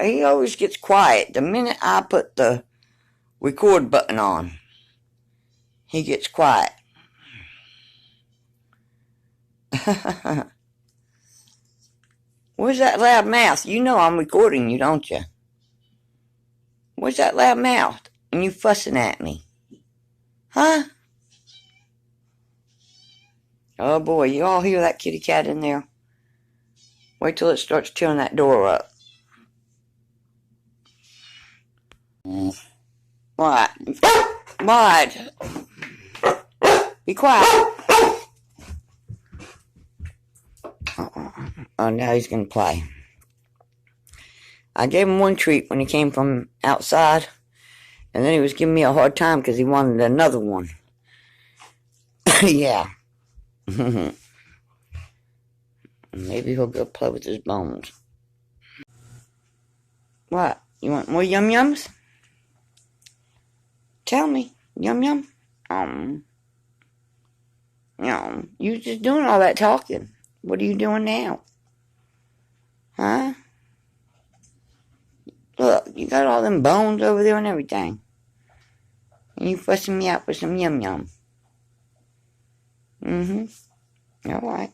He always gets quiet. The minute I put the record button on, he gets quiet. Where's that loud mouth? You know I'm recording you, don't you? Where's that loud mouth? And you fussing at me. Huh? Oh boy, you all hear that kitty cat in there? Wait till it starts tearing that door up. What? What? Be quiet. Oh, now he's going to play. I gave him one treat when he came from outside, and then he was giving me a hard time because he wanted another one. Yeah. Maybe he'll go play with his bones. What? You want more yum-yums? Tell me. Yum-yum? You just doing all that talking. What are you doing now? Huh? Look, you got all them bones over there and everything. And you fussing me out for some yum-yum. All right.